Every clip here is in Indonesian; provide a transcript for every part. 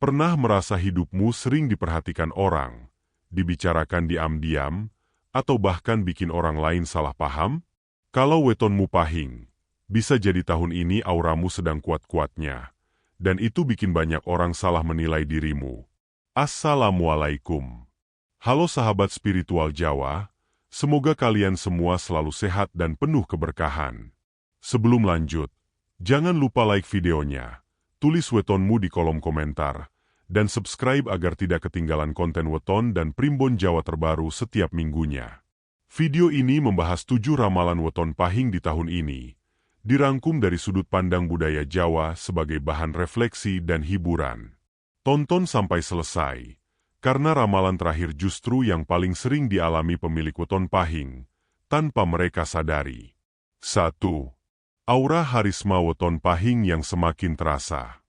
Pernah merasa hidupmu sering diperhatikan orang, dibicarakan diam-diam, atau bahkan bikin orang lain salah paham? Kalau wetonmu pahing, bisa jadi tahun ini auramu sedang kuat-kuatnya, dan itu bikin banyak orang salah menilai dirimu. Assalamualaikum. Halo sahabat spiritual Jawa, semoga kalian semua selalu sehat dan penuh keberkahan. Sebelum lanjut, jangan lupa like videonya, tulis wetonmu di kolom komentar, dan subscribe agar tidak ketinggalan konten weton dan primbon Jawa terbaru setiap minggunya. Video ini membahas 7 ramalan weton pahing di tahun ini, dirangkum dari sudut pandang budaya Jawa sebagai bahan refleksi dan hiburan. Tonton sampai selesai, karena ramalan terakhir justru yang paling sering dialami pemilik weton pahing, tanpa mereka sadari. 1. Aura harisma weton pahing yang semakin terasa.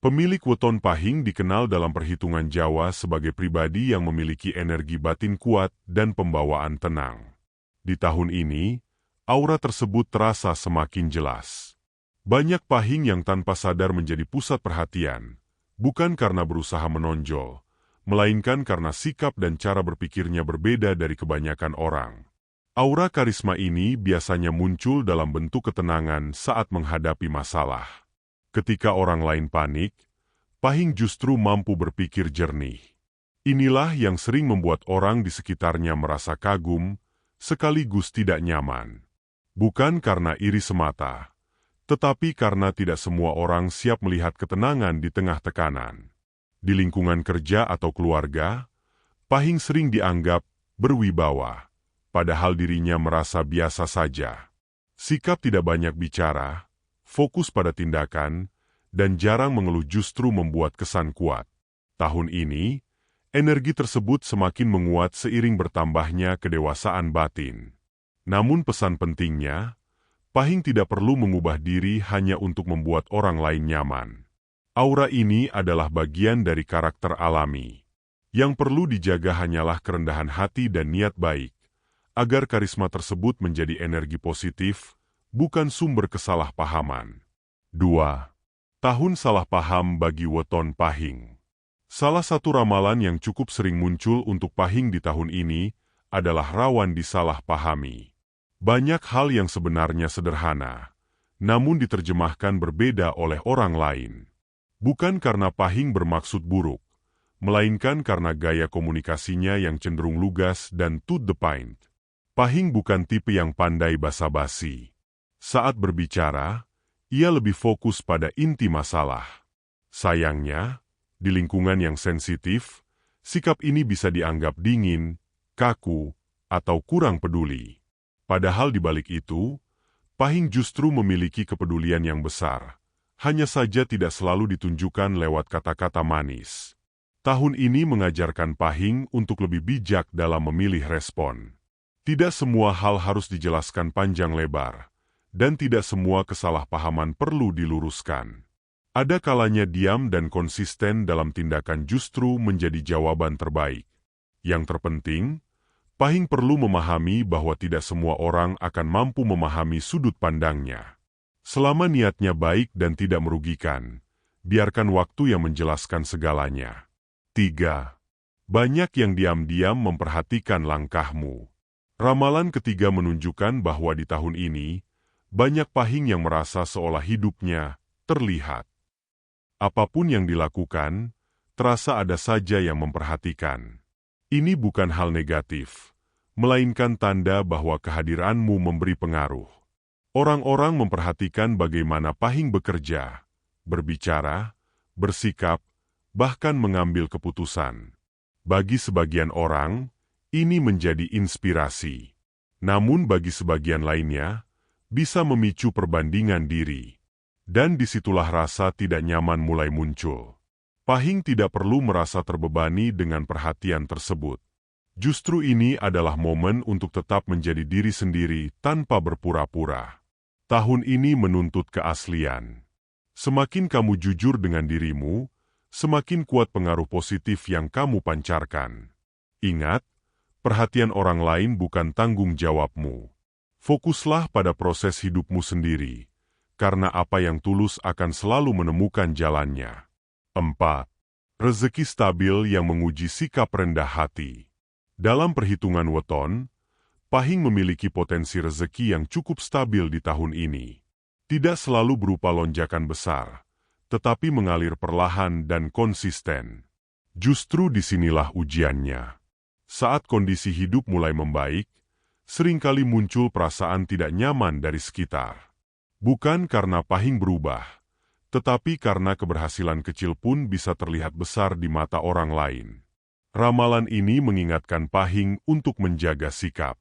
Pemilik weton pahing dikenal dalam perhitungan Jawa sebagai pribadi yang memiliki energi batin kuat dan pembawaan tenang. Di tahun ini, aura tersebut terasa semakin jelas. Banyak pahing yang tanpa sadar menjadi pusat perhatian, bukan karena berusaha menonjol, melainkan karena sikap dan cara berpikirnya berbeda dari kebanyakan orang. Aura karisma ini biasanya muncul dalam bentuk ketenangan saat menghadapi masalah. Ketika orang lain panik, pahing justru mampu berpikir jernih. Inilah yang sering membuat orang di sekitarnya merasa kagum, sekaligus tidak nyaman. Bukan karena iri semata, tetapi karena tidak semua orang siap melihat ketenangan di tengah tekanan. Di lingkungan kerja atau keluarga, pahing sering dianggap berwibawa, padahal dirinya merasa biasa saja. Sikap tidak banyak bicara, fokus pada tindakan, dan jarang mengeluh justru membuat kesan kuat. Tahun ini, energi tersebut semakin menguat seiring bertambahnya kedewasaan batin. Namun pesan pentingnya, pahing tidak perlu mengubah diri hanya untuk membuat orang lain nyaman. Aura ini adalah bagian dari karakter alami. Yang perlu dijaga hanyalah kerendahan hati dan niat baik, agar karisma tersebut menjadi energi positif, bukan sumber kesalahpahaman. 2. Tahun salah paham bagi weton pahing. Salah satu ramalan yang cukup sering muncul untuk pahing di tahun ini adalah rawan disalahpahami. Banyak hal yang sebenarnya sederhana, namun diterjemahkan berbeda oleh orang lain. Bukan karena pahing bermaksud buruk, melainkan karena gaya komunikasinya yang cenderung lugas dan to the point. Pahing bukan tipe yang pandai basa-basi. Saat berbicara, ia lebih fokus pada inti masalah. Sayangnya, di lingkungan yang sensitif, sikap ini bisa dianggap dingin, kaku, atau kurang peduli. Padahal di balik itu, pahing justru memiliki kepedulian yang besar, hanya saja tidak selalu ditunjukkan lewat kata-kata manis. Tahun ini mengajarkan pahing untuk lebih bijak dalam memilih respon. Tidak semua hal harus dijelaskan panjang lebar, dan tidak semua kesalahpahaman perlu diluruskan. Ada kalanya diam dan konsisten dalam tindakan justru menjadi jawaban terbaik. Yang terpenting, pahing perlu memahami bahwa tidak semua orang akan mampu memahami sudut pandangnya. Selama niatnya baik dan tidak merugikan, biarkan waktu yang menjelaskan segalanya. 3. Banyak yang diam-diam memperhatikan langkahmu. Ramalan ketiga menunjukkan bahwa di tahun ini, banyak pahing yang merasa seolah hidupnya terlihat. Apapun yang dilakukan, terasa ada saja yang memperhatikan. Ini bukan hal negatif, melainkan tanda bahwa kehadiranmu memberi pengaruh. Orang-orang memperhatikan bagaimana pahing bekerja, berbicara, bersikap, bahkan mengambil keputusan. Bagi sebagian orang, ini menjadi inspirasi. Namun bagi sebagian lainnya, bisa memicu perbandingan diri. Dan disitulah rasa tidak nyaman mulai muncul. Pahing tidak perlu merasa terbebani dengan perhatian tersebut. Justru ini adalah momen untuk tetap menjadi diri sendiri tanpa berpura-pura. Tahun ini menuntut keaslian. Semakin kamu jujur dengan dirimu, semakin kuat pengaruh positif yang kamu pancarkan. Ingat, perhatian orang lain bukan tanggung jawabmu. Fokuslah pada proses hidupmu sendiri, karena apa yang tulus akan selalu menemukan jalannya. 4. Rezeki stabil yang menguji sikap rendah hati. Dalam perhitungan weton, Pahing memiliki potensi rezeki yang cukup stabil di tahun ini. Tidak selalu berupa lonjakan besar, tetapi mengalir perlahan dan konsisten. Justru disinilah ujiannya. Saat kondisi hidup mulai membaik, seringkali muncul perasaan tidak nyaman dari sekitar. Bukan karena Pahing berubah, tetapi karena keberhasilan kecil pun bisa terlihat besar di mata orang lain. Ramalan ini mengingatkan Pahing untuk menjaga sikap.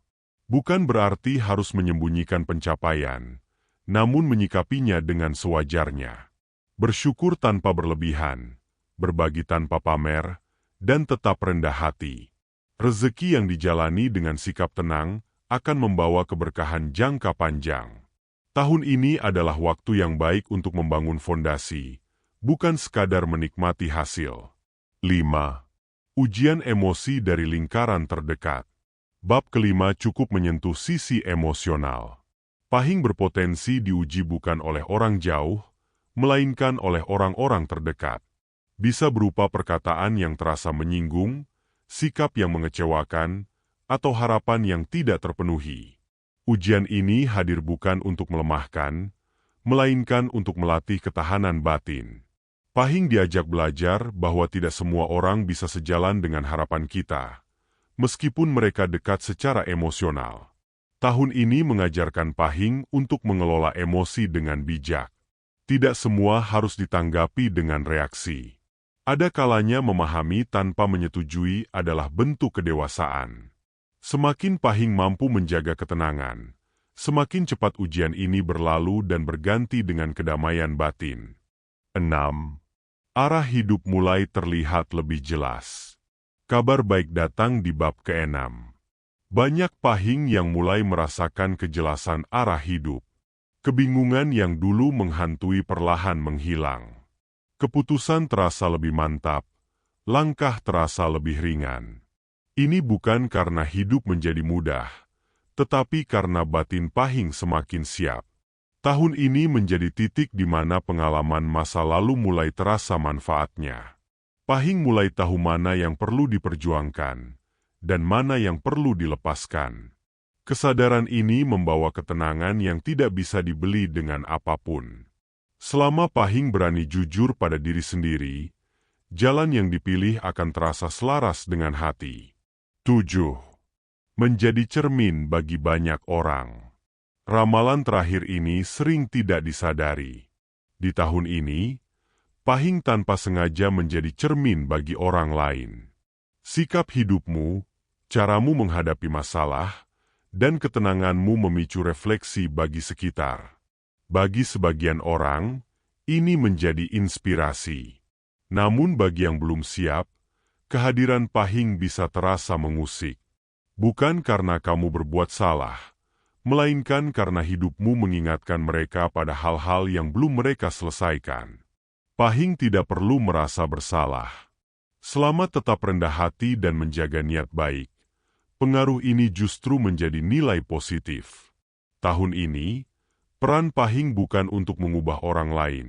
Bukan berarti harus menyembunyikan pencapaian, namun menyikapinya dengan sewajarnya. Bersyukur tanpa berlebihan, berbagi tanpa pamer, dan tetap rendah hati. Rezeki yang dijalani dengan sikap tenang akan membawa keberkahan jangka panjang. Tahun ini adalah waktu yang baik untuk membangun fondasi, bukan sekadar menikmati hasil. 5. Ujian emosi dari lingkaran terdekat. Bab kelima cukup menyentuh sisi emosional. Pahing berpotensi diuji bukan oleh orang jauh, melainkan oleh orang-orang terdekat. Bisa berupa perkataan yang terasa menyinggung, sikap yang mengecewakan, atau harapan yang tidak terpenuhi. Ujian ini hadir bukan untuk melemahkan, melainkan untuk melatih ketahanan batin. Pahing diajak belajar bahwa tidak semua orang bisa sejalan dengan harapan kita, meskipun mereka dekat secara emosional. Tahun ini mengajarkan Pahing untuk mengelola emosi dengan bijak. Tidak semua harus ditanggapi dengan reaksi. Ada kalanya memahami tanpa menyetujui adalah bentuk kedewasaan. Semakin Pahing mampu menjaga ketenangan, semakin cepat ujian ini berlalu dan berganti dengan kedamaian batin. 6. Arah hidup mulai terlihat lebih jelas. Kabar baik datang di bab ke-6. Banyak Pahing yang mulai merasakan kejelasan arah hidup. Kebingungan yang dulu menghantui perlahan menghilang. Keputusan terasa lebih mantap, langkah terasa lebih ringan. Ini bukan karena hidup menjadi mudah, tetapi karena batin Pahing semakin siap. Tahun ini menjadi titik di mana pengalaman masa lalu mulai terasa manfaatnya. Pahing mulai tahu mana yang perlu diperjuangkan, dan mana yang perlu dilepaskan. Kesadaran ini membawa ketenangan yang tidak bisa dibeli dengan apapun. Selama Pahing berani jujur pada diri sendiri, jalan yang dipilih akan terasa selaras dengan hati. 7. Menjadi cermin bagi banyak orang. Ramalan terakhir ini sering tidak disadari. Di tahun ini, Pahing tanpa sengaja menjadi cermin bagi orang lain. Sikap hidupmu, caramu menghadapi masalah, dan ketenanganmu memicu refleksi bagi sekitar. Bagi sebagian orang, ini menjadi inspirasi. Namun bagi yang belum siap, kehadiran Pahing bisa terasa mengusik. Bukan karena kamu berbuat salah, melainkan karena hidupmu mengingatkan mereka pada hal-hal yang belum mereka selesaikan. Pahing tidak perlu merasa bersalah. Selama tetap rendah hati dan menjaga niat baik, pengaruh ini justru menjadi nilai positif. Tahun ini, peran Pahing bukan untuk mengubah orang lain,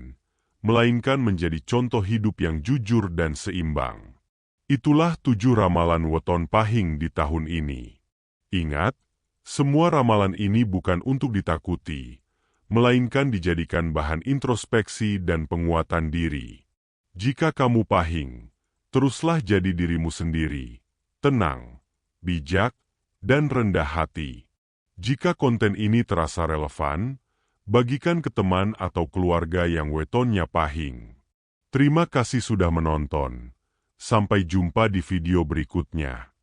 melainkan menjadi contoh hidup yang jujur dan seimbang. Itulah 7 ramalan weton Pahing di tahun ini. Ingat, semua ramalan ini bukan untuk ditakuti, melainkan dijadikan bahan introspeksi dan penguatan diri. Jika kamu Pahing, teruslah jadi dirimu sendiri, tenang, bijak, dan rendah hati. Jika konten ini terasa relevan, bagikan ke teman atau keluarga yang wetonnya Pahing. Terima kasih sudah menonton. Sampai jumpa di video berikutnya.